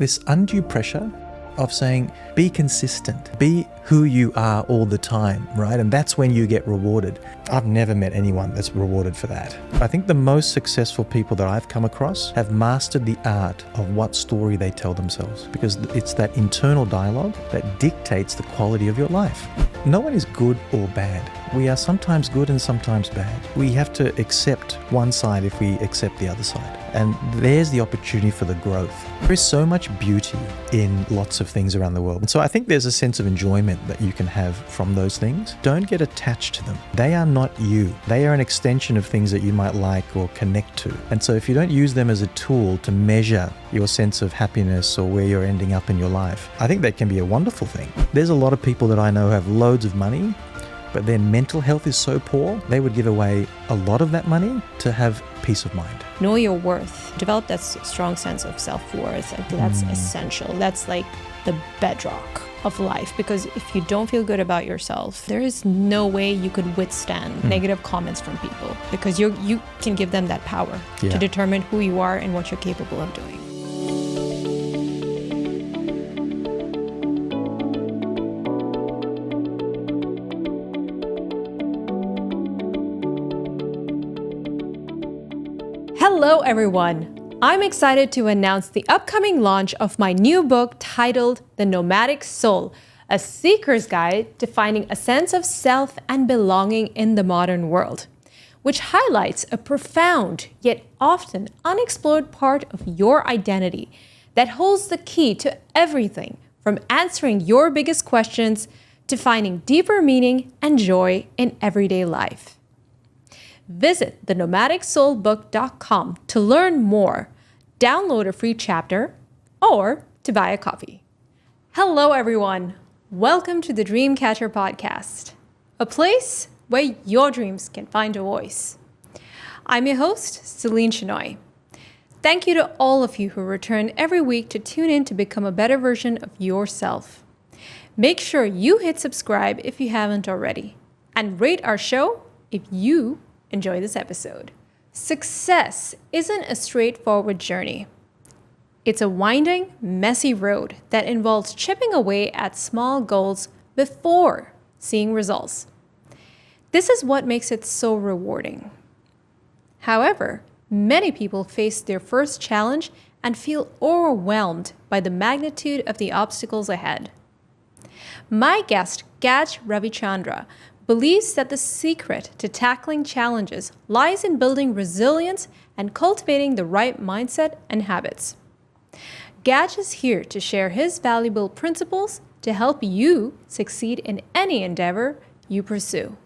this undue pressure of saying, be consistent, be who you are all the time, right? And that's when you get rewarded. I've never met anyone that's rewarded for that. I think the most successful people that I've come across have mastered the art of what story they tell themselves, because it's that internal dialogue that dictates the quality of your life. No one is good or bad. We are sometimes good and sometimes bad. We have to accept one side if we accept the other side. And there's the opportunity for the growth. There is so much beauty in lots of things around the world. And so I think there's a sense of enjoyment that you can have from those things. Don't get attached to them. They are not you. They are an extension of things that you might like or connect to. And so if you don't use them as a tool to measure your sense of happiness or where you're ending up in your life, I think that can be a wonderful thing. There's a lot of people that I know have loads of money, but their mental health is so poor, they would give away a lot of that money to have peace of mind. Know your worth. Develop that strong sense of self-worth. I think that's essential. That's like the bedrock of life, because if you don't feel good about yourself, there is no way you could withstand negative comments from people, because you can give them that power to determine who you are and what you're capable of doing. Hello everyone! I'm excited to announce the upcoming launch of my new book titled The Nomadic Soul, a seeker's guide to finding a sense of self and belonging in the modern world, which highlights a profound yet often unexplored part of your identity that holds the key to everything from answering your biggest questions to finding deeper meaning and joy in everyday life. Visit thenomadicsoulbook.com to learn more, download a free chapter, or to buy a copy. Hello, everyone. Welcome to the Dreamcatcher podcast, a place where your dreams can find a voice. I'm your host, Celine Chenoy. Thank you to all of you who return every week to tune in to become a better version of yourself. Make sure you hit subscribe if you haven't already, and rate our show if you enjoy this episode. Success isn't a straightforward journey. It's a winding, messy road that involves chipping away at small goals before seeing results. This is what makes it so rewarding. However, many people face their first challenge and feel overwhelmed by the magnitude of the obstacles ahead. My guest, Gaj Ravichandra, believes that the secret to tackling challenges lies in building resilience and cultivating the right mindset and habits. Gaj is here to share his valuable principles to help you succeed in any endeavor you pursue.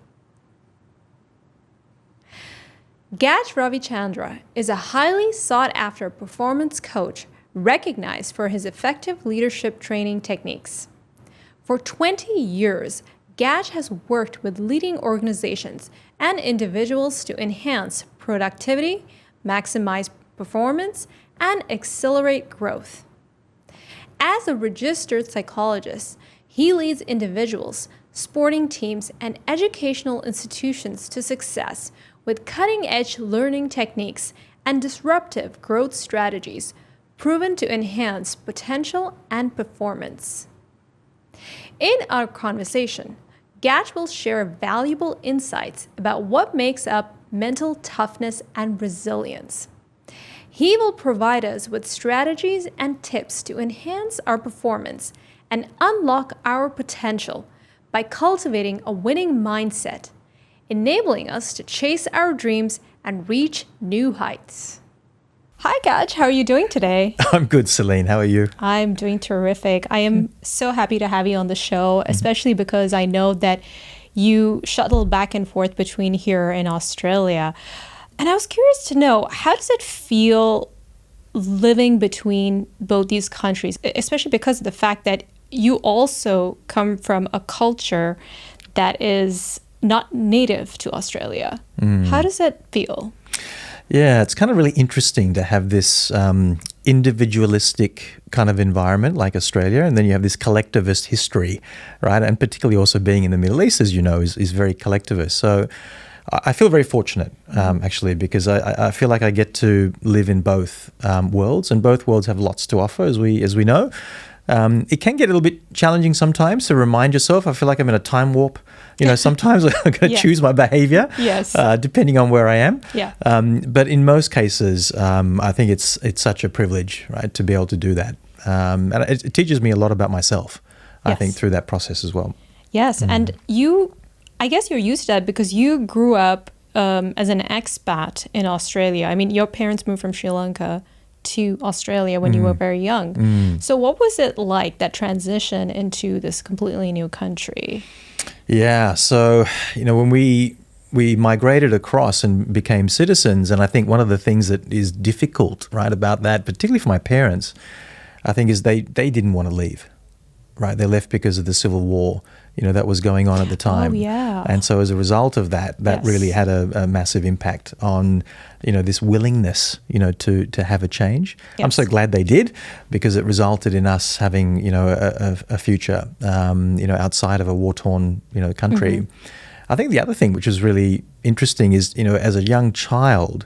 Gaj Ravichandra is a highly sought-after performance coach recognized for his effective leadership training techniques. For 20 years, Gaj has worked with leading organizations and individuals to enhance productivity, maximize performance, and accelerate growth. As a registered psychologist, he leads individuals, sporting teams, and educational institutions to success with cutting-edge learning techniques and disruptive growth strategies proven to enhance potential and performance. In our conversation, Gaj will share valuable insights about what makes up mental toughness and resilience. He will provide us with strategies and tips to enhance our performance and unlock our potential by cultivating a winning mindset, enabling us to chase our dreams and reach new heights. Hi, Gaj. How are you doing today? I'm good, Celine. How are you? I'm doing terrific. I am so happy to have you on the show, especially because I know that you shuttle back and forth between here and Australia. And I was curious to know, how does it feel living between both these countries, especially because of the fact that you also come from a culture that is not native to Australia? How does it feel? Yeah, it's kind of really interesting to have this individualistic kind of environment like Australia, and then you have this collectivist history, right? And particularly also being in the Middle East, as you know, is very collectivist. So I feel very fortunate, actually, because I feel like I get to live in both worlds, and both worlds have lots to offer, as we know. It can get a little bit challenging sometimes to remind yourself. I feel like I'm in a time warp. Sometimes I'm going to choose my behavior, depending on where I am. Yeah. But in most cases, I think it's such a privilege, right, to be able to do that. And it teaches me a lot about myself, I think, through that process as well. Yes, and I guess you're used to that because you grew up as an expat in Australia. I mean, your parents moved from Sri Lanka to Australia when you were very young. So what was it like, that transition into this completely new country? Yeah, so, when we migrated across and became citizens, and I think one of the things that is difficult, right, about that, particularly for my parents, I think is they didn't want to leave, right? They left because of the Civil War, that was going on at the time. Oh, yeah. And so as a result of that really had a massive impact on, this willingness, to have a change. Yes. I'm so glad they did, because it resulted in us having, a future, outside of a war-torn, country. I think the other thing which is really interesting is, as a young child,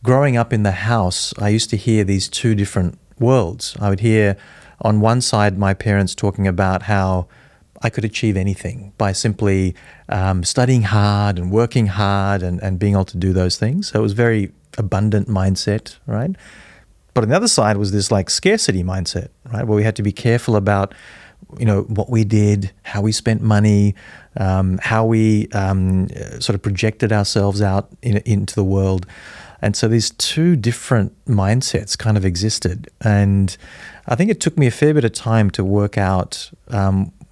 growing up in the house, I used to hear these two different worlds. I would hear on one side my parents talking about how I could achieve anything by simply studying hard and working hard and being able to do those things. So it was very abundant mindset, right? But on the other side was this like scarcity mindset, right? Where we had to be careful about, what we did, how we spent money, how we sort of projected ourselves out into the world. And so these two different mindsets kind of existed. And I think it took me a fair bit of time to work out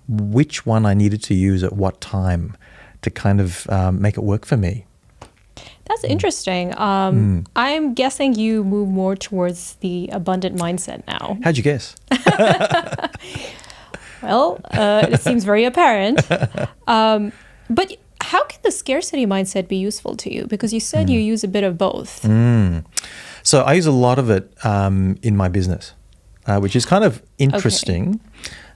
which one I needed to use at what time to kind of make it work for me. That's interesting. I'm guessing you move more towards the abundant mindset now. How'd you guess? Well, it seems very apparent. But how can the scarcity mindset be useful to you? Because you said you use a bit of both. So I use a lot of it in my business, which is kind of interesting.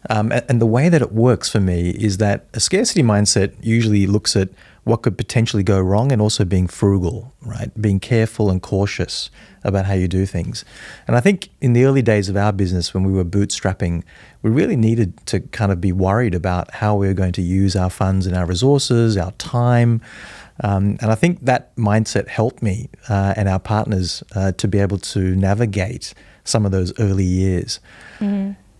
Okay. And the way that it works for me is that a scarcity mindset usually looks at what could potentially go wrong and also being frugal, right? Being careful and cautious about how you do things. And I think in the early days of our business, when we were bootstrapping, we really needed to kind of be worried about how we were going to use our funds and our resources, our time. And I think that mindset helped me and our partners to be able to navigate some of those early years.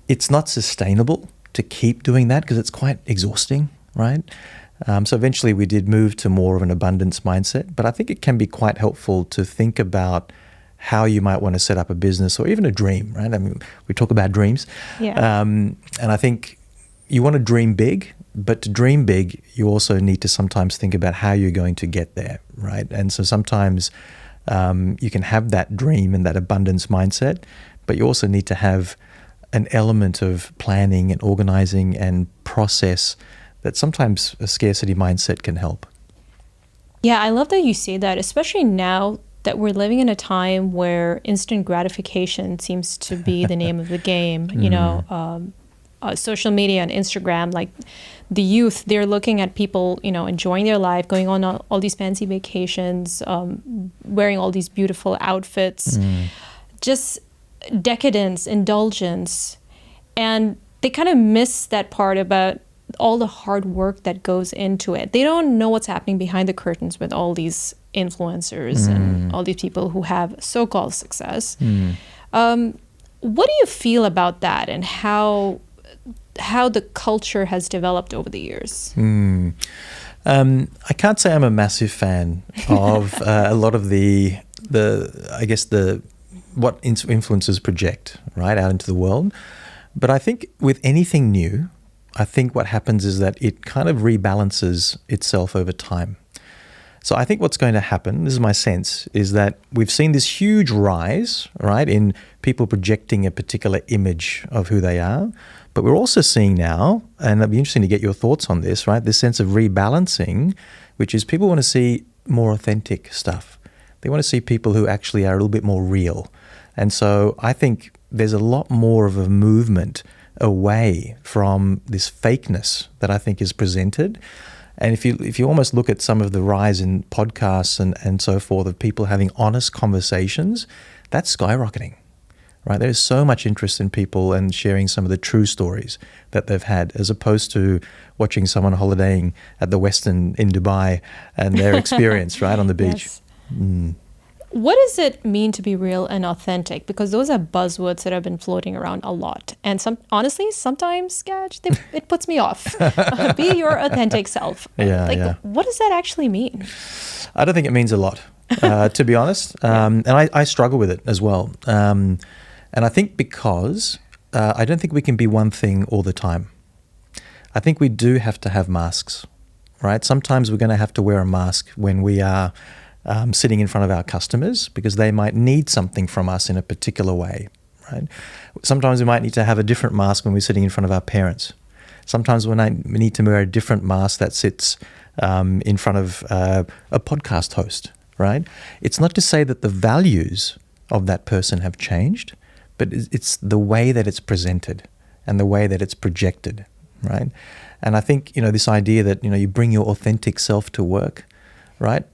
It's not sustainable to keep doing that because it's quite exhausting, right? So eventually we did move to more of an abundance mindset, but I think it can be quite helpful to think about how you might want to set up a business or even a dream, right? I mean, we talk about dreams. Yeah. And I think you want to dream big, but to dream big, you also need to sometimes think about how you're going to get there, right? And so sometimes you can have that dream and that abundance mindset, but you also need to have an element of planning and organizing and process that sometimes a scarcity mindset can help. Yeah, I love that you say that, especially now that we're living in a time where instant gratification seems to be the name of the game. Social media and Instagram, like the youth, they're looking at people, enjoying their life, going on all these fancy vacations, wearing all these beautiful outfits, just decadence, indulgence. And they kind of miss that part about all the hard work that goes into it. They don't know what's happening behind the curtains with all these influencers and all these people who have so-called success. What do you feel about that and how the culture has developed over the years? I can't say I'm a massive fan of a lot of the what influencers project right out into the world. But I think with anything new, I think what happens is that it kind of rebalances itself over time. So I think what's going to happen, this is my sense, is that we've seen this huge rise, right, in people projecting a particular image of who they are. But we're also seeing now, and it'd be interesting to get your thoughts on this, right, this sense of rebalancing, which is people want to see more authentic stuff. They want to see people who actually are a little bit more real. And so I think there's a lot more of a movement away from this fakeness that I think is presented And if you almost look at some of the rise in podcasts and so forth of people having honest conversations, that's skyrocketing, right? There's so much interest in people and sharing some of the true stories that they've had, as opposed to watching someone holidaying at the Westin in Dubai and their experience, right, on the beach. Yes. What does it mean to be real and authentic? Because those are buzzwords that have been floating around a lot. And honestly, sometimes, Gaj, it puts me off. Be your authentic self. What does that actually mean? I don't think it means a lot, to be honest. And I struggle with it as well. And I think because I don't think we can be one thing all the time. I think we do have to have masks, right? Sometimes we're going to have to wear a mask when we are sitting in front of our customers, because they might need something from us in a particular way, right? Sometimes we might need to have a different mask when we're sitting in front of our parents. Sometimes we need to wear a different mask that sits in front of a podcast host, right? It's not to say that the values of that person have changed, but it's the way that it's presented and the way that it's projected, right? And I think, this idea that, you bring your authentic self to work, right?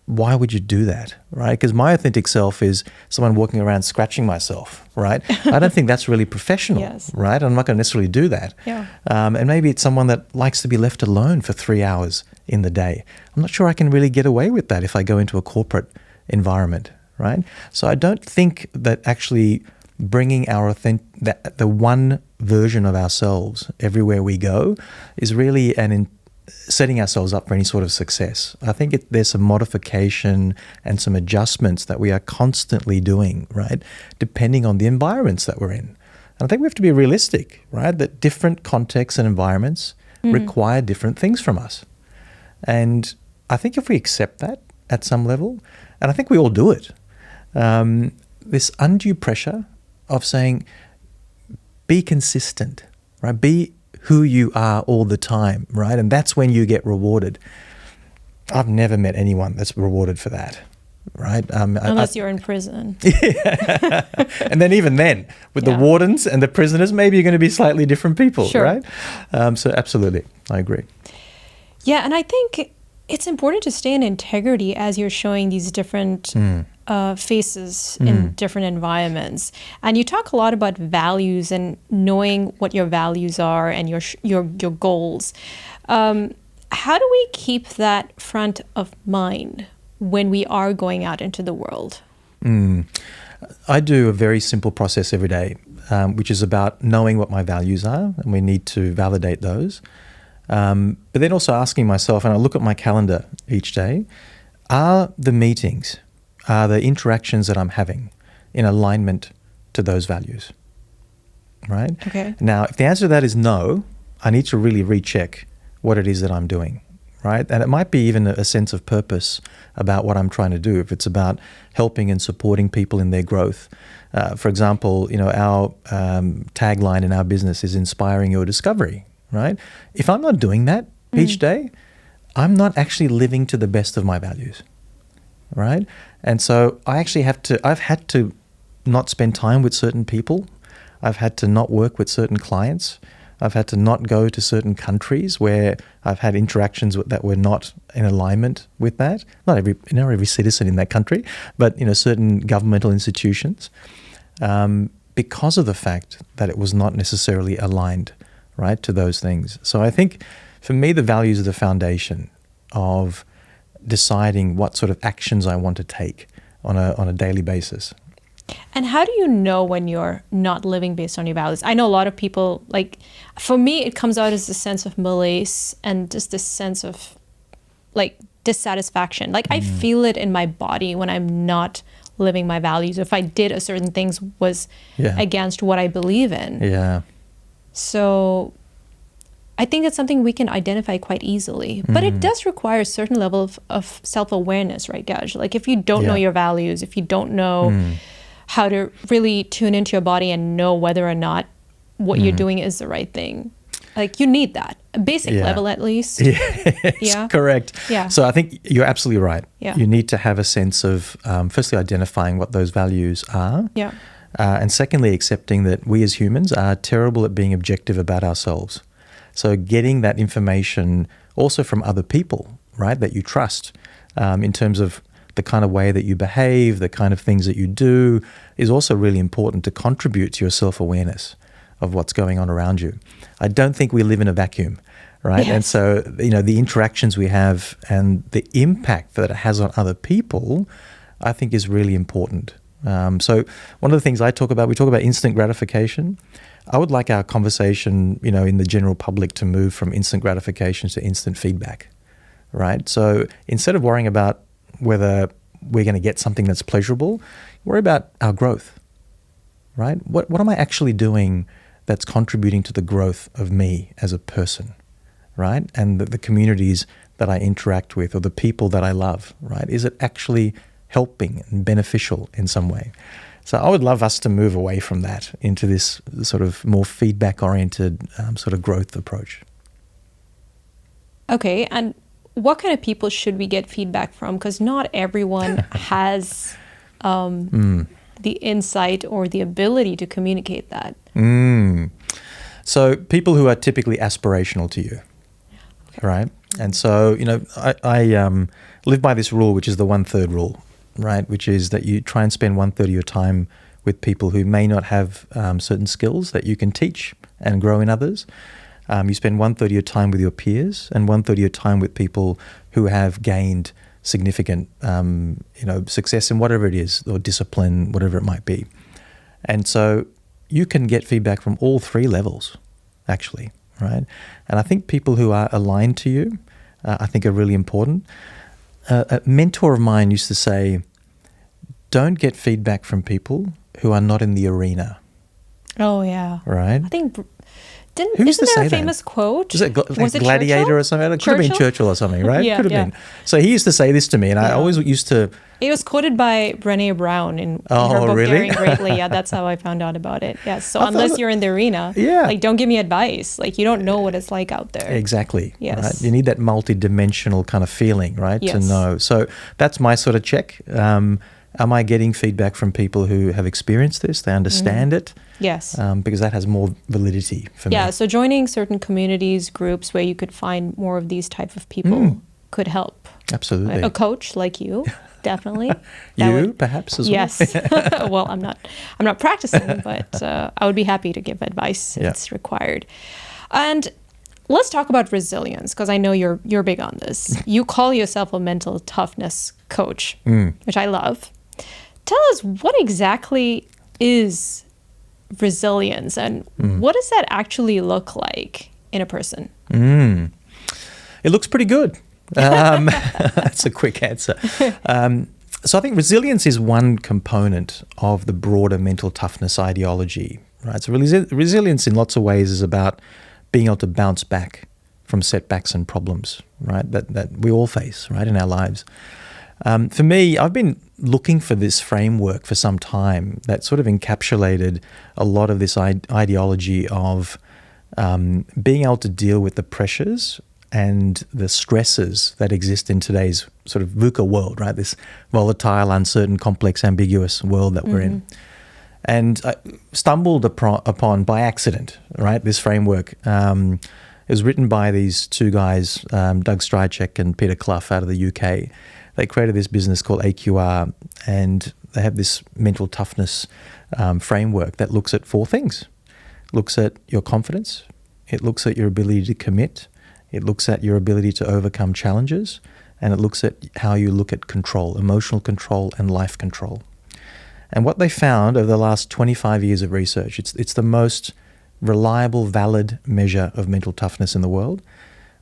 Why would you do that, right? Because my authentic self is someone walking around scratching myself, right? I don't think that's really professional, Yes. right? I'm not going to necessarily do that. Yeah. And maybe it's someone that likes to be left alone for 3 hours in the day. I'm not sure I can really get away with that if I go into a corporate environment, right? So I don't think that actually bringing our the one version of ourselves everywhere we go is really setting ourselves up for any sort of success. I think there's some modification and some adjustments that we are constantly doing, right, depending on the environments that we're in. And I think we have to be realistic, right, that different contexts and environments require different things from us. And I think if we accept that at some level, and I think we all do it, this undue pressure of saying, be consistent, right, be who you are all the time, right? And that's when you get rewarded. I've never met anyone that's rewarded for that, right? Unless you're in prison. Yeah. And then even then, with the wardens and the prisoners, maybe you're going to be slightly different people, Sure. right? So absolutely, I agree. Yeah, and I think it's important to stay in integrity as you're showing these different faces in different environments. And you talk a lot about values and knowing what your values are and your goals. How do we keep that front of mind when we are going out into the world? I do a very simple process every day, which is about knowing what my values are, and we need to validate those. But then also asking myself, and I look at my calendar each day, are the meetings, are the interactions that I'm having in alignment to those values, right? Okay. Now, if the answer to that is no, I need to really recheck what it is that I'm doing, right? And it might be even a sense of purpose about what I'm trying to do. If it's about helping and supporting people in their growth. For example, our tagline in our business is inspiring your discovery, right? If I'm not doing that each day, I'm not actually living to the best of my values, right? And so I've had to not spend time with certain people. I've had to not work with certain clients. I've had to not go to certain countries where I've had interactions that were not in alignment with that. Not every citizen in that country, but certain governmental institutions, because of the fact that it was not necessarily aligned, right, to those things. So I think for me, the values are the foundation of deciding what sort of actions I want to take on a daily basis. And how do you know when you're not living based on your values? I know a lot of people, for me, it comes out as a sense of malaise and just this sense of dissatisfaction. I feel it in my body when I'm not living my values. If I did a certain things was against what I believe in. Yeah. So I think it's something we can identify quite easily. But it does require a certain level of self-awareness, right, Gaj? If you don't know your values, if you don't know how to really tune into your body and know whether or not what you're doing is the right thing. You need that. A basic level at least. Yeah, correct. Yeah. So I think you're absolutely right. Yeah. You need to have a sense of, firstly, identifying what those values are. Yeah. And secondly, accepting that we as humans are terrible at being objective about ourselves. So getting that information also from other people, right, that you trust, in terms of the kind of way that you behave, the kind of things that you do, is also really important to contribute to your self-awareness of what's going on around you. I don't think we live in a vacuum, right? Yes. And so, the interactions we have and the impact that it has on other people, I think is really important. So one of the things we talk about instant gratification. I would like our conversation, in the general public to move from instant gratification to instant feedback, right? So instead of worrying about whether we're going to get something that's pleasurable, worry about our growth, right? What am I actually doing that's contributing to the growth of me as a person, right? And the communities that I interact with, or the people that I love, right? Is it actually helping and beneficial in some way? So I would love us to move away from that into this sort of more feedback-oriented sort of growth approach. Okay, and what kind of people should we get feedback from? Because not everyone has the insight or the ability to communicate that. So people who are typically aspirational to you, right? And so, I live by this rule, which is the 1/3 rule, right? Which is that you try and spend 1/3 of your time with people who may not have certain skills that you can teach and grow in others. You spend 1/3 of your time with your peers and 1/3 of your time with people who have gained significant, success in whatever it is, or discipline, whatever it might be. And so you can get feedback from all three levels, actually, right? And I think people who are aligned to you, I think are really important. A mentor of mine used to say, don't get feedback from people who are not in the arena. Oh, yeah. Right? I think... Who used to Isn't there say a famous that? quote? Was it Gladiator Gladiator or something? It could have been Churchill or something, right? Yeah, could have yeah. been. So he used to say this to me, and I always used to... It was quoted by Brené Brown in her book, really? Daring Greatly. Yeah, that's how I found out about it. Yeah, so unless you're in the arena, don't give me advice. You don't know what it's like out there. Exactly. Yes. Right? You need that multi-dimensional kind of feeling, right, to know. So that's my sort of check. Am I getting feedback from people who have experienced this? They understand it? Yes. Because that has more validity for me. Yeah, so joining certain communities, groups where you could find more of these type of people could help. Absolutely. A coach like you, definitely. Perhaps as well. Yes. Well, I'm not practicing, but I would be happy to give advice if it's required. And let's talk about resilience, because I know you're big on this. You call yourself a mental toughness coach, which I love. Tell us, what exactly is resilience, and what does that actually look like in a person? It looks pretty good. That's a quick answer. So I think resilience is one component of the broader mental toughness ideology, right? So resilience in lots of ways is about being able to bounce back from setbacks and problems, right, that we all face, right, in our lives. For me, I've been looking for this framework for some time that sort of encapsulated a lot of this ideology of being able to deal with the pressures and the stresses that exist in today's sort of VUCA world, right? This volatile, uncertain, complex, ambiguous world that we're in. And I stumbled upon by accident, right, this framework. It was written by these two guys, Doug Strychek and Peter Clough out of the UK. They created this business called AQR, and they have this mental toughness framework that looks at four things. It looks at your confidence. It looks at your ability to commit. It looks at your ability to overcome challenges. And it looks at how you look at control, emotional control and life control. And what they found over the last 25 years of research, it's the most reliable, valid measure of mental toughness in the world.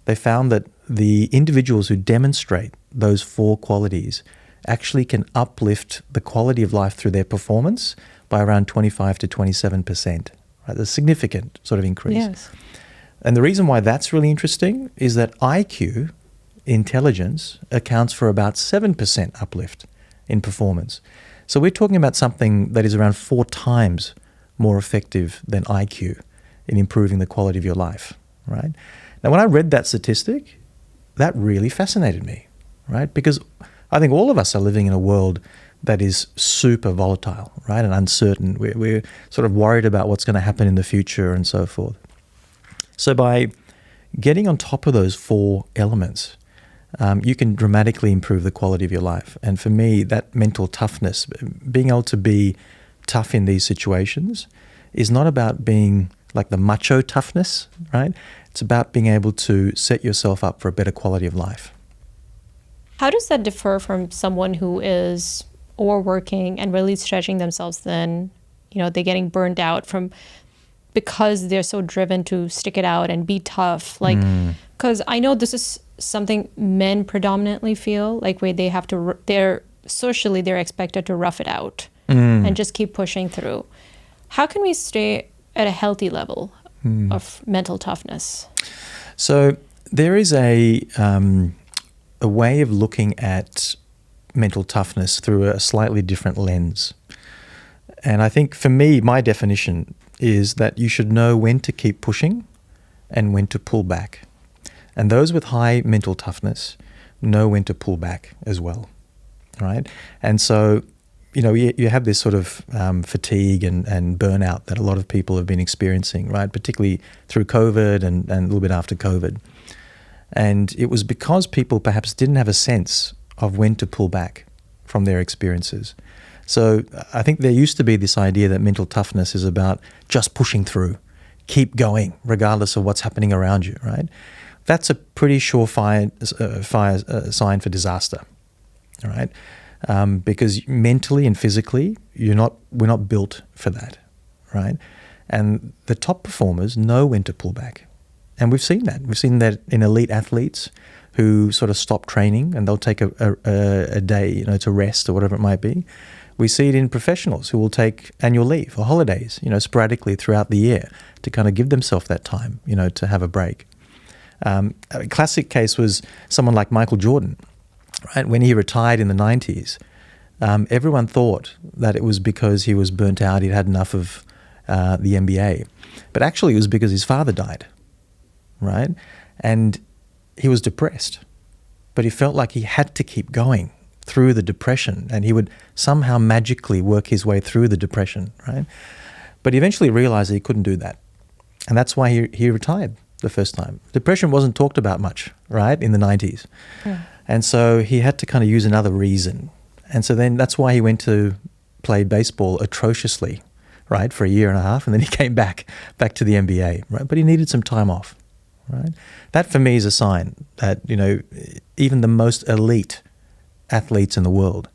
They found that the individuals who demonstrate those four qualities actually can uplift the quality of life through their performance by around 25 to 27%. Right? That's a significant sort of increase. Yes. And the reason why that's really interesting is that IQ, intelligence, accounts for about 7% uplift in performance. So we're talking about something that is around 4 times more effective than IQ in improving the quality of your life, right? Now, when I read that statistic, that really fascinated me, right? Because I think all of us are living in a world that is super volatile, right, and uncertain. We're sort of worried about what's going to happen in the future and so forth. So by getting on top of those 4 elements, you can dramatically improve the quality of your life. And for me, that mental toughness, being able to be tough in these situations, is not about being like the macho toughness, right? It's about being able to set yourself up for a better quality of life. How does that differ from someone who is overworking and really stretching themselves thin? They're getting burned out because they're so driven to stick it out and be tough. Like, because I know this is something men predominantly feel, like where they have to, they're expected to rough it out and just keep pushing through. How can we stay at a healthy level of mental toughness? So there is a way of looking at mental toughness through a slightly different lens. And I think for me, my definition is that you should know when to keep pushing and when to pull back. And those with high mental toughness know when to pull back as well, right? And so, you have this sort of fatigue and burnout that a lot of people have been experiencing, right? Particularly through COVID and a little bit after COVID. And it was because people perhaps didn't have a sense of when to pull back from their experiences. So I think there used to be this idea that mental toughness is about just pushing through, keep going, regardless of what's happening around you, right? That's a pretty surefire sign for disaster, all right? Because mentally and physically, we're not built for that, right? And the top performers know when to pull back. And we've seen that. We've seen that in elite athletes who sort of stop training and they'll take a day, to rest or whatever it might be. We see it in professionals who will take annual leave or holidays, sporadically throughout the year to kind of give themselves that time, to have a break. A classic case was someone like Michael Jordan, right? When he retired in the 90s, everyone thought that it was because he was burnt out, he'd had enough of the NBA. But actually it was because his father died, right? And he was depressed, but he felt like he had to keep going through the depression, and he would somehow magically work his way through the depression, right? But he eventually realized that he couldn't do that. And that's why he retired the first time. Depression wasn't talked about much, right, in the 90s. Yeah. And so he had to kind of use another reason. And so then that's why he went to play baseball atrociously, right, for a year and a half, and then he came back to the NBA, right? But he needed some time off, right? That for me is a sign that, even the most elite athletes in the world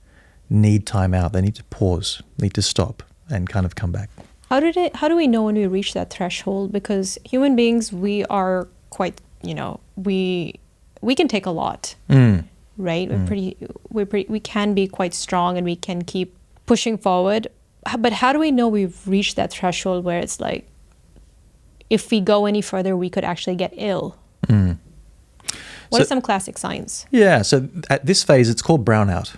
need time out. They need to pause, need to stop and kind of come back. How do we know when we reach that threshold? Because human beings, we are quite, we can take a lot, right? We can be quite strong and we can keep pushing forward. But how do we know we've reached that threshold where it's like, if we go any further, we could actually get ill? What are some classic signs? Yeah, so at this phase, it's called brownout,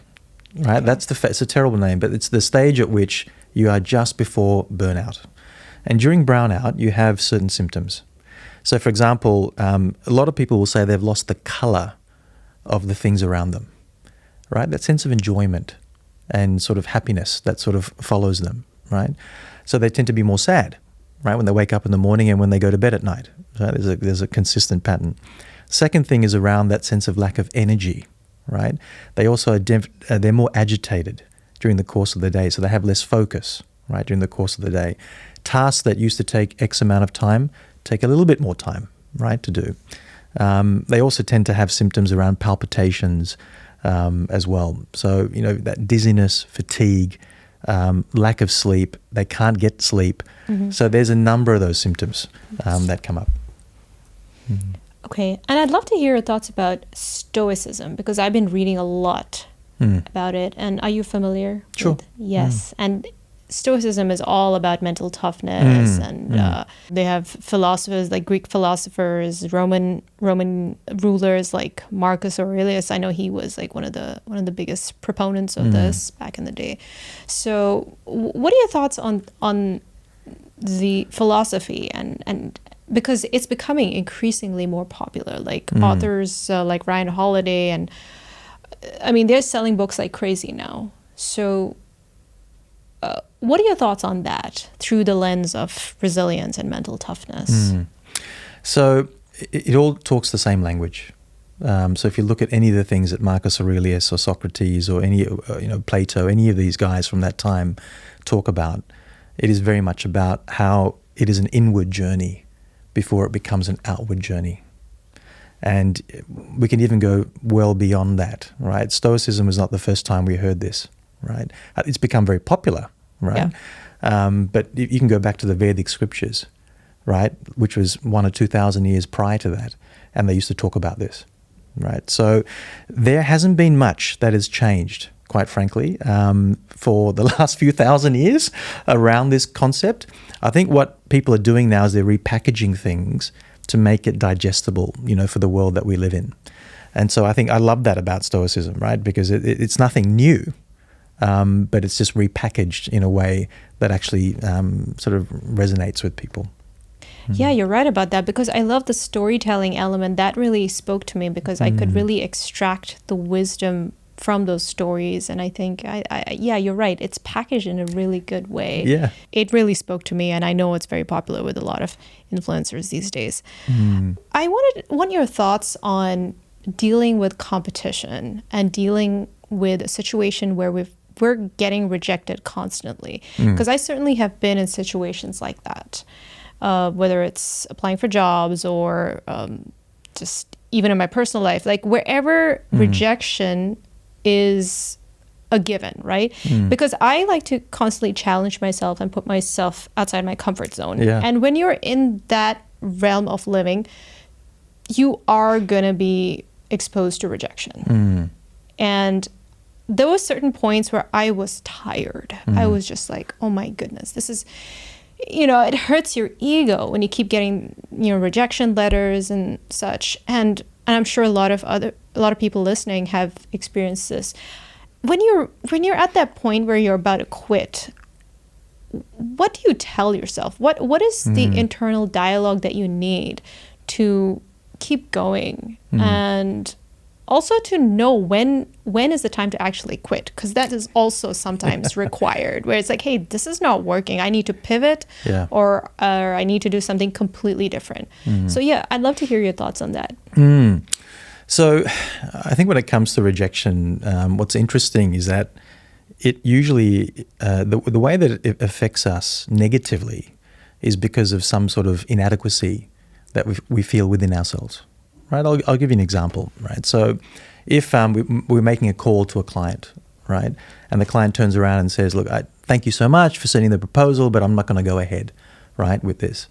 right? Okay. It's a terrible name, but it's the stage at which you are just before burnout. And during brownout, you have certain symptoms. So for example, a lot of people will say they've lost the color of the things around them, right? That sense of enjoyment and sort of happiness that sort of follows them, right? So they tend to be more sad, right? When they wake up in the morning and when they go to bed at night, right? There's a consistent pattern. Second thing is around that sense of lack of energy, right? They also they're more agitated during the course of the day, so they have less focus, right, during the course of the day. Tasks that used to take X amount of time take a little bit more time, right, to do. They also tend to have symptoms around palpitations as well. So, that dizziness, fatigue, lack of sleep, they can't get sleep. Mm-hmm. So there's a number of those symptoms that come up. Mm-hmm. Okay, and I'd love to hear your thoughts about Stoicism, because I've been reading a lot about it. And are you familiar? Sure. Yes, and Stoicism is all about mental toughness, and they have philosophers like Greek philosophers, Roman rulers like Marcus Aurelius. I know he was like one of the biggest proponents of this back in the day. So, what are your thoughts on the philosophy and because it's becoming increasingly more popular, like authors like Ryan Holiday, and I mean, they're selling books like crazy now. So what are your thoughts on that through the lens of resilience and mental toughness? So it all talks the same language. So if you look at any of the things that Marcus Aurelius or Socrates or any, Plato, any of these guys from that time talk about, it is very much about how it is an inward journey before it becomes an outward journey. And we can even go well beyond that, right? Stoicism was not the first time we heard this, right? It's become very popular, right? Yeah. But you can go back to the Vedic scriptures, right? Which was 1,000 or 2,000 years prior to that. And they used to talk about this, right? So there hasn't been much that has changed, quite frankly, for the last few thousand years around this concept. I think what people are doing now is they're repackaging things to make it digestible, for the world that we live in. And so I love that about Stoicism, right? Because it's nothing new, but it's just repackaged in a way that actually sort of resonates with people. Yeah, you're right about that, because I love the storytelling element. That really spoke to me because I could really extract the wisdom from those stories. And I think, yeah, you're right. It's packaged in a really good way. Yeah. It really spoke to me, and I know it's very popular with a lot of influencers these days. I want your thoughts on dealing with competition and dealing with a situation where we're getting rejected constantly. Because I certainly have been in situations like that, whether it's applying for jobs or just even in my personal life, like wherever rejection is a given, right? Because I like to constantly challenge myself and put myself outside my comfort zone. Yeah. And when you're in that realm of living, you are going to be exposed to rejection. And there were certain points where I was tired. I was just like, oh my goodness, this is, it hurts your ego when you keep getting, rejection letters and such. And I'm sure a lot of people listening have experienced this. When you're at that point where you're about to quit, what do you tell yourself? What is the internal dialogue that you need to keep going, and also to know when is the time to actually quit? Because that is also sometimes required, where it's like, hey, this is not working. I need to pivot, or I need to do something completely different. So yeah, I'd love to hear your thoughts on that. So I think when it comes to rejection, what's interesting is that it usually, the way that it affects us negatively is because of some sort of inadequacy that we feel within ourselves, right? I'll give you an example, right? So if we're making a call to a client, right, and the client turns around and says, look, thank you so much for sending the proposal, but I'm not going to go ahead, right, with this.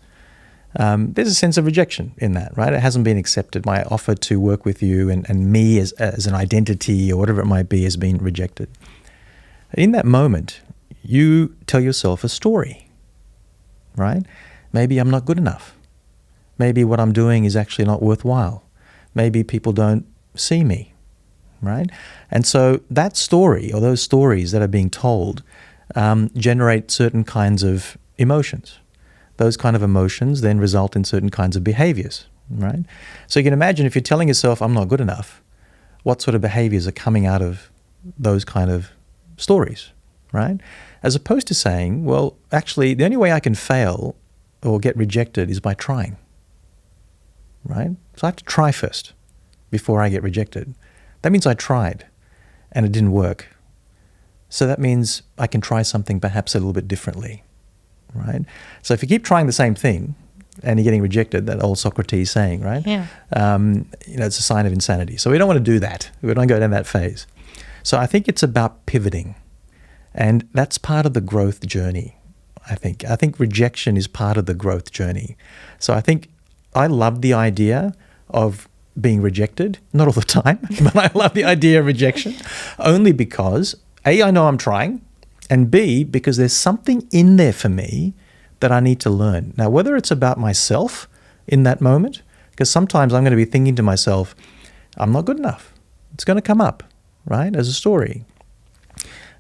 There's a sense of rejection in that, right? It hasn't been accepted. My offer to work with you and me as an identity or whatever it might be has been rejected. In that moment, you tell yourself a story, right? Maybe I'm not good enough. Maybe what I'm doing is actually not worthwhile. Maybe people don't see me, right? And so that story, or those stories that are being told, generate certain kinds of emotions. Those kind of emotions then result in certain kinds of behaviors, right? So you can imagine if you're telling yourself, I'm not good enough, what sort of behaviors are coming out of those kind of stories, right? As opposed to saying, well, actually, the only way I can fail or get rejected is by trying, right? So I have to try first before I get rejected. That means I tried and it didn't work. So that means I can try something perhaps a little bit differently, right? So if you keep trying the same thing and you're getting rejected, that old Socrates saying, right? Yeah. It's a sign of insanity. So we don't want to do that. We don't go down that phase. So I think it's about pivoting. And that's part of the growth journey, I think. I think rejection is part of the growth journey. So I think I love the idea of being rejected, not all the time, but I love the idea of rejection only because A, I know I'm trying, and B, because there's something in there for me that I need to learn. Now, whether it's about myself in that moment, because sometimes I'm going to be thinking to myself, I'm not good enough. It's going to come up, right, as a story.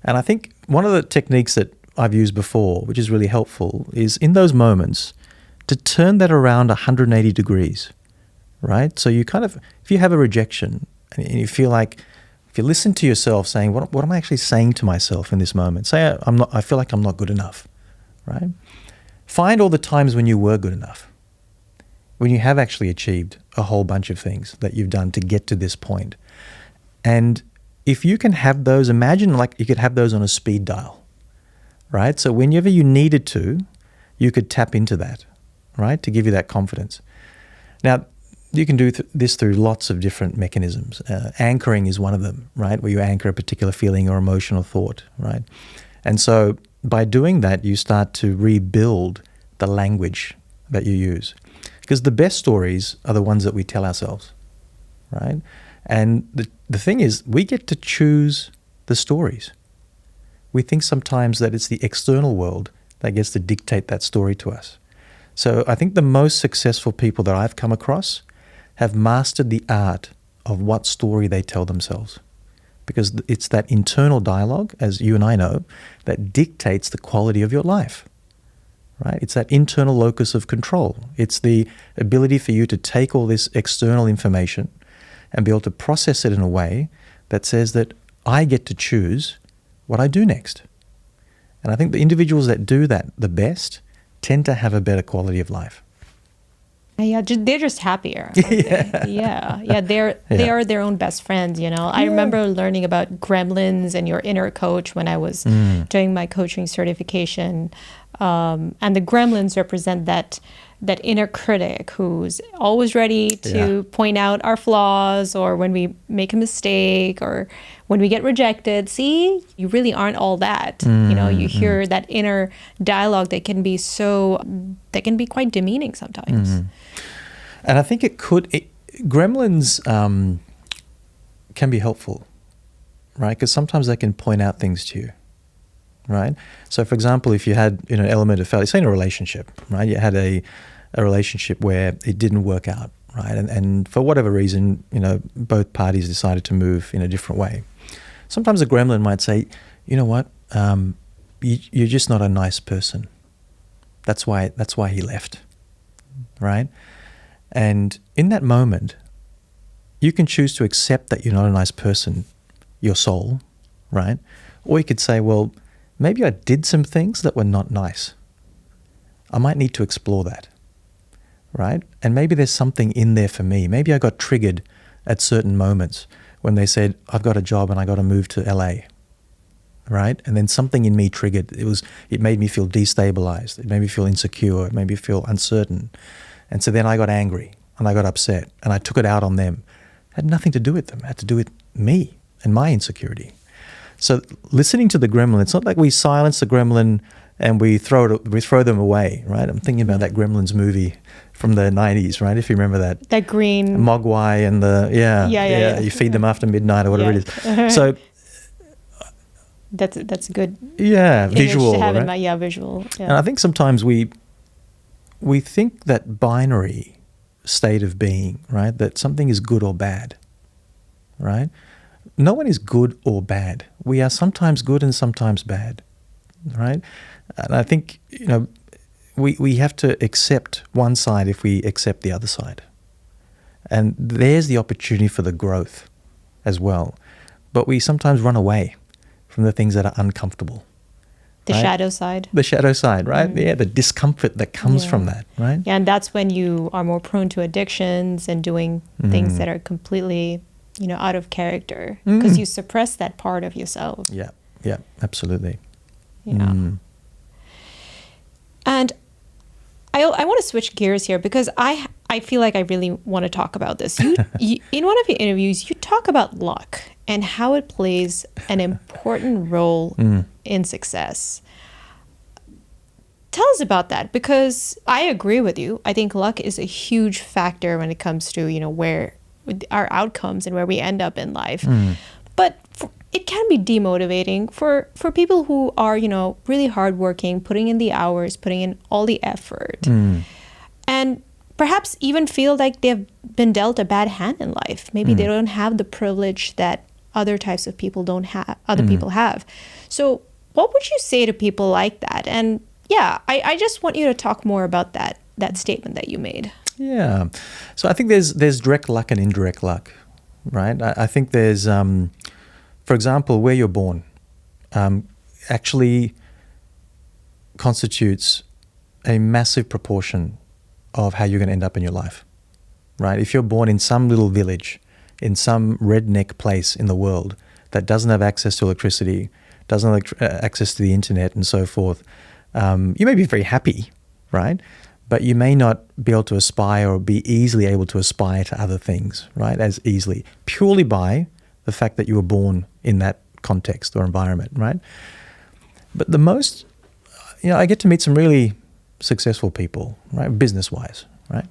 And I think one of the techniques that I've used before, which is really helpful, is in those moments to turn that around 180 degrees, right? So you kind of, if you have a rejection and you feel like, if you listen to yourself saying, what am I actually saying to myself in this moment? Say, I feel like I'm not good enough, right? Find all the times when you were good enough when you have actually achieved a whole bunch of things that you've done to get to this point. And if you can have those, imagine like you could have those on a speed dial, right? So whenever you needed to, you could tap into that, right? To give you that confidence. Now, you can do this through lots of different mechanisms. Anchoring is one of them, right? Where you anchor a particular feeling or emotional thought, right? And so by doing that, you start to rebuild the language that you use. Because the best stories are the ones that we tell ourselves, right? And the thing is, we get to choose the stories. We think sometimes that it's the external world that gets to dictate that story to us. So I think the most successful people that I've come across have mastered the art of what story they tell themselves. Because it's that internal dialogue, as you and I know, that dictates the quality of your life. Right? It's that internal locus of control. It's the ability for you to take all this external information and be able to process it in a way that says that I get to choose what I do next. And I think the individuals that do that the best tend to have a better quality of life. Yeah, they're just happier. Aren't they? Yeah. They are their own best friends. I remember learning about gremlins and your inner coach when I was doing my coaching certification, and the gremlins represent that inner critic who's always ready to point out our flaws, or when we make a mistake, or when we get rejected. See, you really aren't all that. You hear that inner dialogue that can be quite demeaning sometimes. And I think gremlins can be helpful, right? Because sometimes they can point out things to you, right? So, for example, if you had an element of failure, say in a relationship, right? You had a relationship where it didn't work out, right? And for whatever reason, both parties decided to move in a different way. Sometimes a gremlin might say, you know what, you're just not a nice person. That's why he left, right? And in that moment, you can choose to accept that you're not a nice person, your soul, right? Or you could say, well, maybe I did some things that were not nice. I might need to explore that, right? And maybe there's something in there for me. Maybe I got triggered at certain moments when they said, I've got a job and I got to move to LA, right? And then something in me triggered. It made me feel destabilized. It made me feel insecure. It made me feel uncertain. And so then I got angry and I got upset and I took it out on them. It had nothing to do with them. It had to do with me and my insecurity. So listening to the gremlin, it's not like we silence the gremlin and we throw them away, right? I'm thinking about that Gremlins movie from the 90s, right? If you remember that. That green. Mogwai and you feed them after midnight or whatever it is. So that's good. Yeah, visual, to have right? in mind. Visual. Yeah. And I think sometimes we think that binary state of being, right? That something is good or bad, right? No one is good or bad. We are sometimes good and sometimes bad, right? And I think, we have to accept one side if we accept the other side. And there's the opportunity for the growth as well. But we sometimes run away from the things that are uncomfortable. The right? shadow side. The shadow side, right? Yeah, the discomfort that comes from that, right? Yeah, and that's when you are more prone to addictions and doing things that are completely, out of character, because you suppress that part of yourself. Yeah, absolutely. Yeah. And I want to switch gears here because I feel like I really want to talk about this. You, in one of your interviews, you talk about luck and how it plays an important role in success. Tell us about that, because I agree with you. I think luck is a huge factor when it comes to, where our outcomes and where we end up in life. But it can be demotivating for people who are, really hardworking, putting in the hours, putting in all the effort, and perhaps even feel like they've been dealt a bad hand in life. Maybe they don't have the privilege that other types of people don't have, people have. So what would you say to people like that? And yeah, I just want you to talk more about that statement that you made. Yeah. So I think there's direct luck and indirect luck, right? I think there's, for example, where you're born actually constitutes a massive proportion of how you're going to end up in your life, right? If you're born in some little village, in some redneck place in the world that doesn't have access to electricity, doesn't have access to the internet and so forth, you may be very happy, right? But you may not be able to aspire or be easily able to aspire to other things, right, as easily, purely by the fact that you were born in that context or environment, right? But the most, I get to meet some really successful people, right, business-wise, right?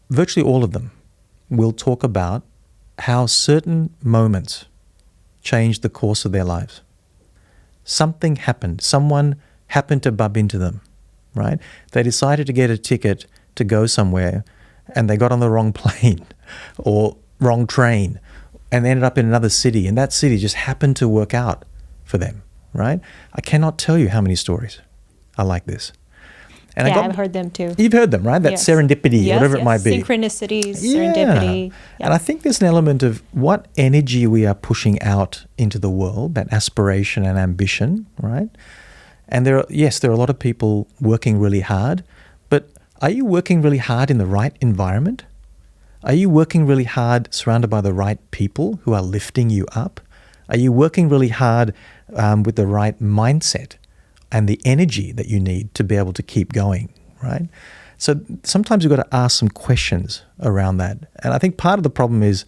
Virtually all of them will talk about how certain moments changed the course of their lives. Something happened. Someone happened to bump into them, right? They decided to get a ticket to go somewhere and they got on the wrong plane or wrong train and they ended up in another city, and that city just happened to work out for them, right? I cannot tell you how many stories are like this. And I've heard them too. You've heard them, right? That serendipity, whatever it might be. Synchronicities, serendipity. And I think there's an element of what energy we are pushing out into the world, that aspiration and ambition, right? And there are a lot of people working really hard, but are you working really hard in the right environment? Are you working really hard surrounded by the right people who are lifting you up? Are you working really hard with the right mindset and the energy that you need to be able to keep going, right? So sometimes you've got to ask some questions around that. And I think part of the problem is,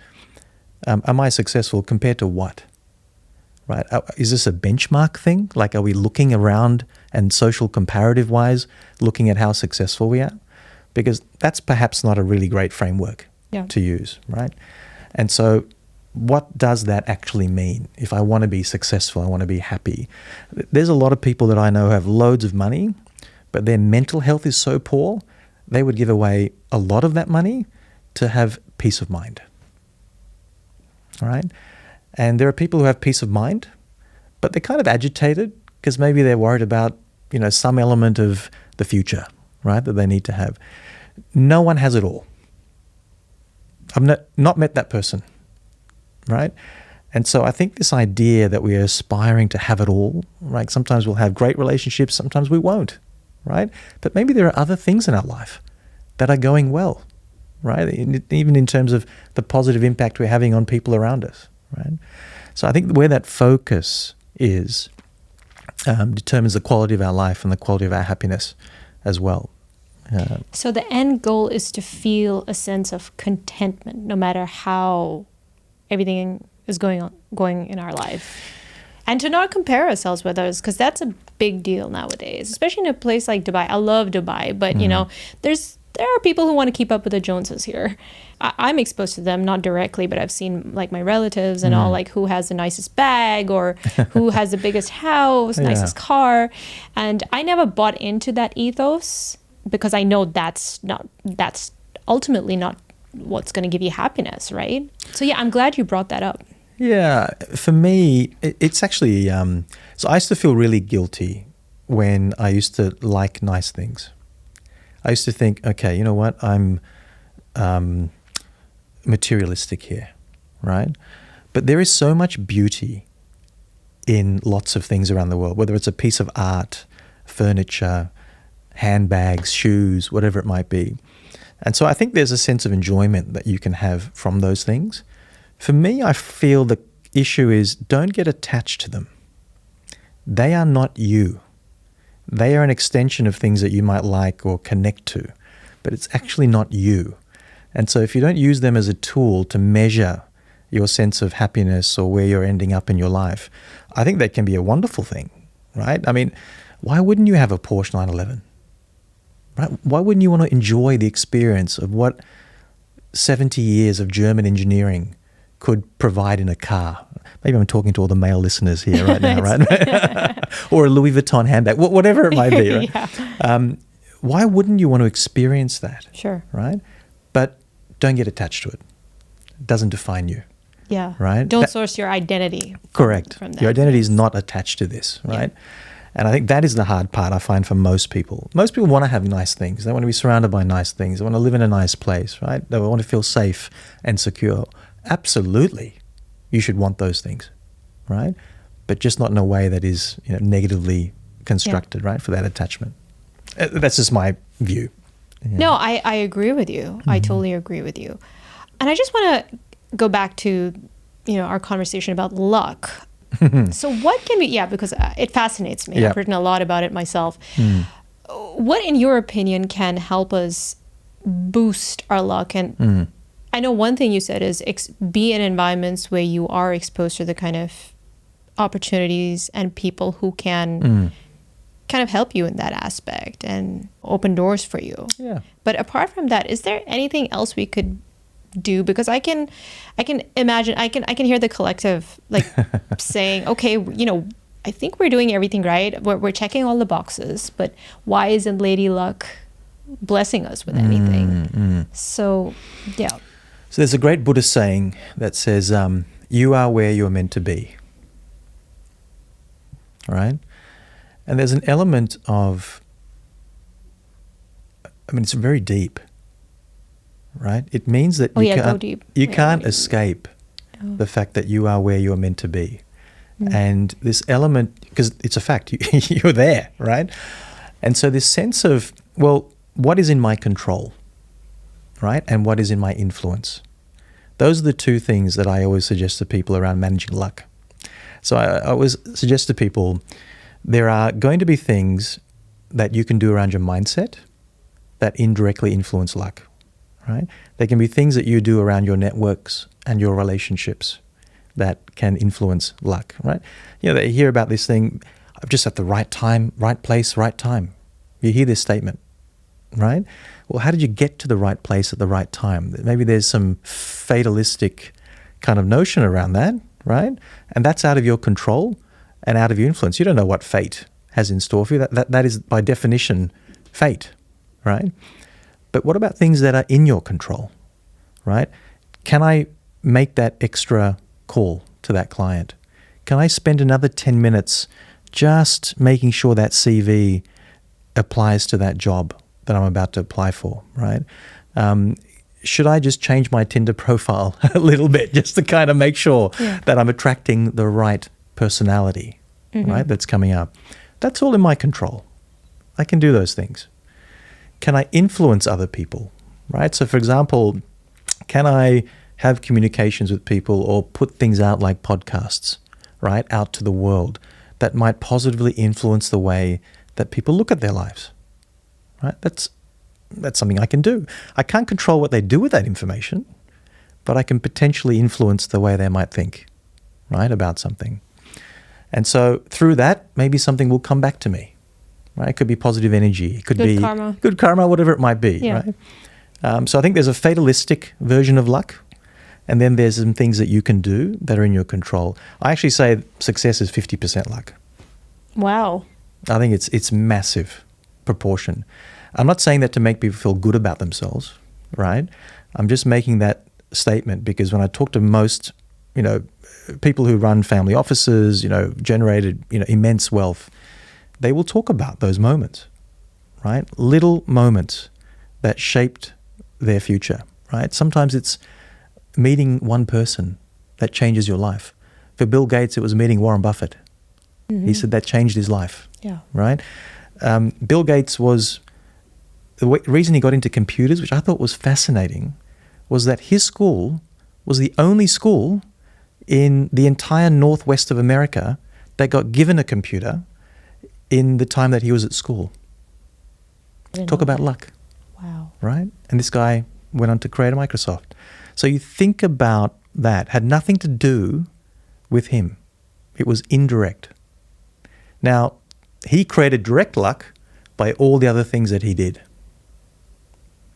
am I successful compared to what? Right? Is this a benchmark thing? Like, are we looking around and social comparative-wise, looking at how successful we are? Because that's perhaps not a really great framework to use, right? And so what does that actually mean? If I want to be successful, I want to be happy. There's a lot of people that I know who have loads of money, but their mental health is so poor, they would give away a lot of that money to have peace of mind, all right? And there are people who have peace of mind, but they're kind of agitated because maybe they're worried about, some element of the future, right, that they need to have. No one has it all. I've not met that person, right? And so I think this idea that we are aspiring to have it all, right? Sometimes we'll have great relationships, sometimes we won't, right? But maybe there are other things in our life that are going well, right? Even in terms of the positive impact we're having on people around us, right? So I think where that focus is determines the quality of our life and the quality of our happiness as well. So the end goal is to feel a sense of contentment, no matter how everything is going in our life, and to not compare ourselves with others, because that's a big deal nowadays, especially in a place like Dubai. I love Dubai, but there are people who want to keep up with the Joneses here. I'm exposed to them, not directly, but I've seen like my relatives and all, like who has the nicest bag or who has the biggest house, nicest car, and I never bought into that ethos because I know that's ultimately not what's going to give you happiness, right? So I'm glad you brought that up. Yeah, for me, it's actually, so I used to feel really guilty when I used to like nice things. I used to think, okay, you know what, I'm materialistic here, right? But there is so much beauty in lots of things around the world, whether it's a piece of art, furniture, handbags, shoes, whatever it might be. And so I think there's a sense of enjoyment that you can have from those things. For me, I feel the issue is don't get attached to them. They are not you. They are an extension of things that you might like or connect to, but it's actually not you. And so if you don't use them as a tool to measure your sense of happiness or where you're ending up in your life, I think that can be a wonderful thing, right? I mean, why wouldn't you have a Porsche 911? Right? Why wouldn't you want to enjoy the experience of what 70 years of German engineering could provide in a car? Maybe I'm talking to all the male listeners here right now, right? Or a Louis Vuitton handbag, whatever it might be, right? Why wouldn't you want to experience that? Sure. Right? But don't get attached to it. It doesn't define you. Yeah. Right? Don't source your identity. Correct. From that. Your identity is not attached to this, right? Yeah. And I think that is the hard part I find for most people. Most people want to have nice things. They want to be surrounded by nice things. They want to live in a nice place, right? They want to feel safe and secure. Absolutely. You should want those things, right? But just not in a way that is negatively constructed, right, for that attachment. That's just my view. No, I agree with you. I totally agree with you. And I just want to go back to, our conversation about luck. So what can be, because it fascinates me. I've written a lot about it myself. What, in your opinion, can help us boost our luck? And I know one thing you said is be in environments where you are exposed to the kind of opportunities and people who can kind of help you in that aspect and open doors for you. Yeah. But apart from that, is there anything else we could do? Because I can imagine, I can hear the collective like saying, okay, I think we're doing everything right. We're checking all the boxes, but why isn't Lady Luck blessing us with anything? So, yeah. So there's a great Buddhist saying that says, you are where you're meant to be. Right? And there's an element of, it's very deep, right? It means that you can't escape the fact that you are where you're meant to be. And this element, because it's a fact, you're there, right? And so this sense of, what is in my control, right? And what is in my influence? Those are the two things that I always suggest to people around managing luck. So I always suggest to people, there are going to be things that you can do around your mindset that indirectly influence luck, right? There can be things that you do around your networks and your relationships that can influence luck, right? They hear about this thing, I'm just at the right time, right place, right time. You hear this statement, right? Well, how did you get to the right place at the right time? Maybe there's some fatalistic kind of notion around that, right? And that's out of your control and out of your influence. You don't know what fate has in store for you. That is, by definition, fate, right? But what about things that are in your control, right? Can I make that extra call to that client? Can I spend another 10 minutes just making sure that CV applies to that job that I'm about to apply for, right? Should I just change my Tinder profile a little bit just to kind of make sure that I'm attracting the right personality, right, that's coming up? That's all in my control. I can do those things. Can I influence other people, right? So, for example, can I have communications with people or put things out like podcasts, right, out to the world that might positively influence the way that people look at their lives, right? That's something I can do. I can't control what they do with that information, but I can potentially influence the way they might think, right, about something. And so through that, maybe something will come back to me, right? It could be positive energy. It could be good karma, whatever it might be, right? So I think there's a fatalistic version of luck, and then there's some things that you can do that are in your control. I actually say success is 50% luck. Wow. I think it's massive proportion. I'm not saying that to make people feel good about themselves, right? I'm just making that statement because when I talk to most, people who run family offices, generated, immense wealth, they will talk about those moments, right? Little moments that shaped their future, right? Sometimes it's meeting one person that changes your life. For Bill Gates, it was meeting Warren Buffett. He said that changed his life, right? Bill Gates was... The reason he got into computers, which I thought was fascinating, was that his school was the only school in the entire northwest of America that got given a computer in the time that he was at school. Talk about luck. Wow. Right? And this guy went on to create Microsoft. So you think about that. Had nothing to do with him. It was indirect. Now, he created direct luck by all the other things that he did.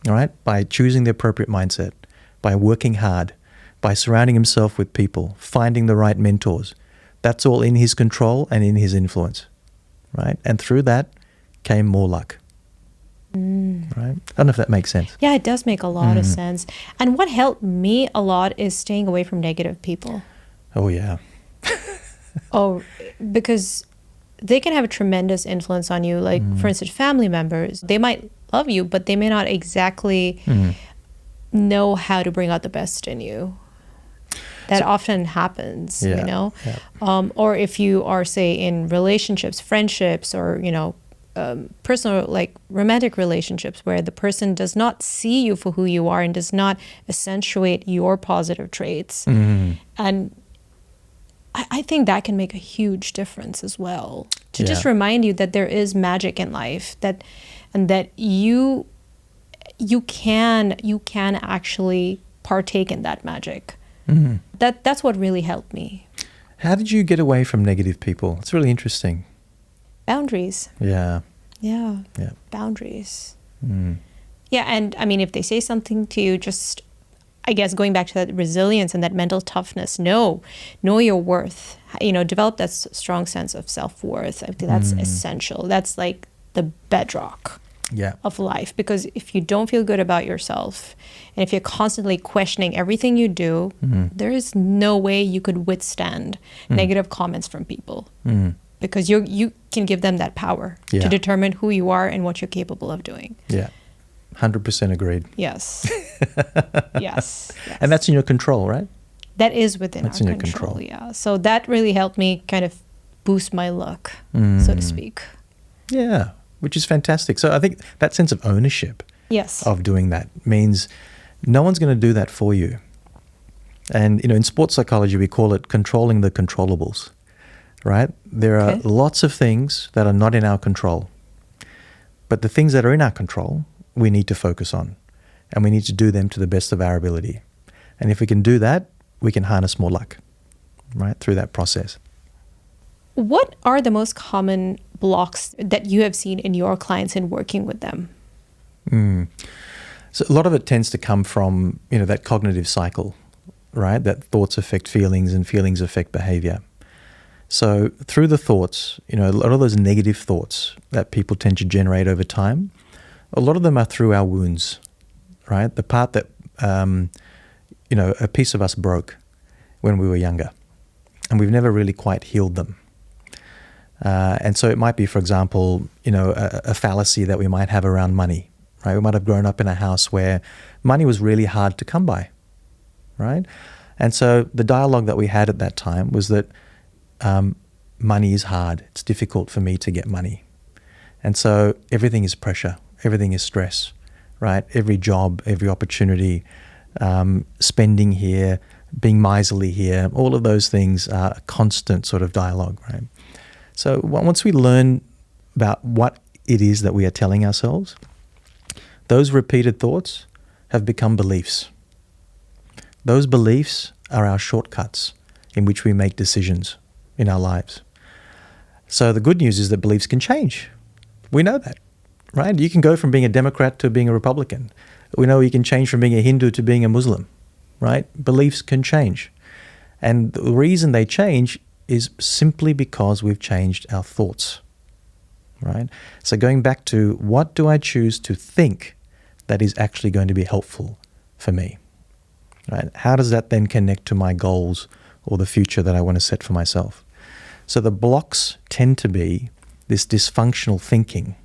All right? By choosing the appropriate mindset, by working hard, by surrounding himself with people, finding the right mentors. That's all in his control and in his influence, right? And through that came more luck, right? I don't know if that makes sense. Yeah, it does make a lot of sense. And what helped me a lot is staying away from negative people. Oh, yeah. Because they can have a tremendous influence on you. Like, for instance, family members, they might love you, but they may not exactly know how to bring out the best in you. That often happens, Yeah. Or if you are, say, in relationships, friendships, or, personal, like romantic relationships where the person does not see you for who you are and does not accentuate your positive traits. And I think that can make a huge difference as well, to just remind you that there is magic in life, that you can actually partake in that magic. That's what really helped me. How did you get away from negative people? It's really interesting. Boundaries. Yeah. Boundaries. Yeah, and I mean, if they say something to you, just, I guess, going back to that resilience and that mental toughness, know your worth. Develop that strong sense of self-worth. I think that's essential. That's like the bedrock of life, because if you don't feel good about yourself, and if you're constantly questioning everything you do, there is no way you could withstand negative comments from people, because you can give them that power to determine who you are and what you're capable of doing. 100% agreed. Yes. Yes. And that's in your control, right? That is within That's our in your control. control. Yeah. So that really helped me kind of boost my luck, so to speak. Yeah, which is fantastic. So I think that sense of ownership of doing that means no one's going to do that for you. And, in sports psychology, we call it controlling the controllables, right? There are lots of things that are not in our control. But the things that are in our control, we need to focus on. And we need to do them to the best of our ability. And if we can do that, we can harness more luck, right, through that process. What are the most common blocks that you have seen in your clients in working with them? So a lot of it tends to come from, that cognitive cycle, right? That thoughts affect feelings and feelings affect behavior. So through the thoughts, a lot of those negative thoughts that people tend to generate over time, a lot of them are through our wounds, right? The part that, a piece of us broke when we were younger, and we've never really quite healed them. And so it might be, for example, a fallacy that we might have around money, right? We might have grown up in a house where money was really hard to come by, right? And so the dialogue that we had at that time was that money is hard. It's difficult for me to get money. And so everything is pressure. Everything is stress, right? Every job, every opportunity, spending here, being miserly here, all of those things are a constant sort of dialogue, right? So once we learn about what it is that we are telling ourselves, those repeated thoughts have become beliefs. Those beliefs are our shortcuts in which we make decisions in our lives. So the good news is that beliefs can change. We know that, right? You can go from being a Democrat to being a Republican. We know you can change from being a Hindu to being a Muslim, right? Beliefs can change. And the reason they change is simply because we've changed our thoughts, right? So going back to, what do I choose to think that is actually going to be helpful for me, right? How does that then connect to my goals or the future that I want to set for myself? So the blocks tend to be this dysfunctional thinking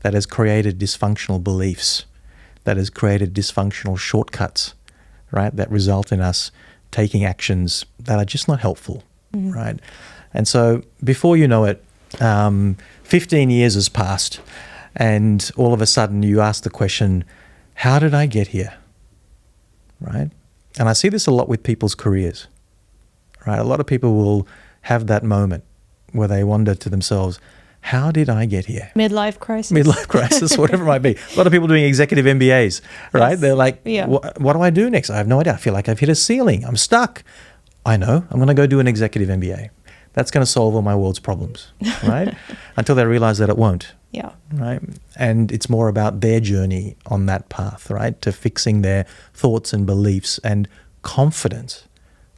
that has created dysfunctional beliefs, that has created dysfunctional shortcuts, right? That result in us taking actions that are just not helpful, right? And so before you know it, 15 years has passed, and all of a sudden you ask the question, how did I get here, right? And I see this a lot with people's careers, right? A lot of people will have that moment where they wonder to themselves, how did I get here? Midlife crisis. Midlife crisis, whatever it might be. A lot of people doing executive MBAs, right? Yes. They're like, what do I do next? I have no idea. I feel like I've hit a ceiling. I'm stuck. I know. I'm going to go do an executive MBA. That's going to solve all my world's problems, right? Until they realize that it won't. Yeah. Right? And it's more about their journey on that path, right? To fixing their thoughts and beliefs and confidence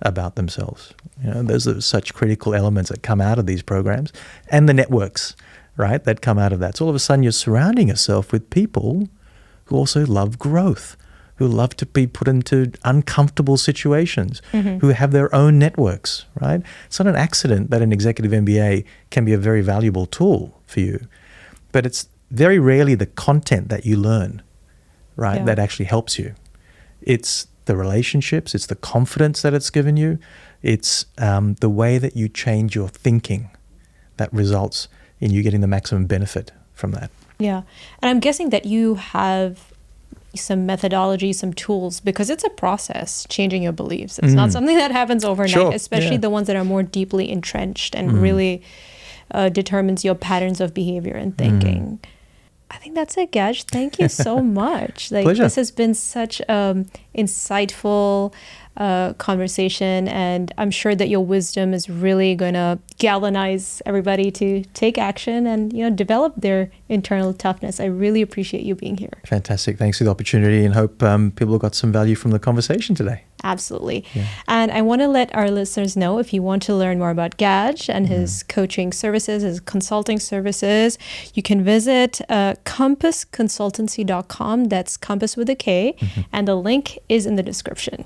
about themselves. Those are such critical elements that come out of these programs, and the networks, right, that come out of that. So all of a sudden you're surrounding yourself with people who also love growth, who love to be put into uncomfortable situations, who have their own networks, right? It's not an accident that an executive MBA can be a very valuable tool for you, but it's very rarely the content that you learn, right, that actually helps you. It's the relationships, it's the confidence that it's given you, it's the way that you change your thinking that results in you getting the maximum benefit from that. Yeah. And I'm guessing that you have some methodology, some tools, because it's a process, changing your beliefs. It's not something that happens overnight, Sure, especially yeah. the ones that are more deeply entrenched and really determines your patterns of behavior and thinking. I think that's it, Gaj. Thank you so much. Pleasure. This has been such insightful conversation, and I'm sure that your wisdom is really going to galvanize everybody to take action and develop their internal toughness. I really appreciate you being here. Fantastic. Thanks for the opportunity, and hope people got some value from the conversation today. Absolutely. Yeah. And I want to let our listeners know, if you want to learn more about Gaj and his coaching services, his consulting services, you can visit compassconsultancy.com. That's compass with a K. And the link is in the description.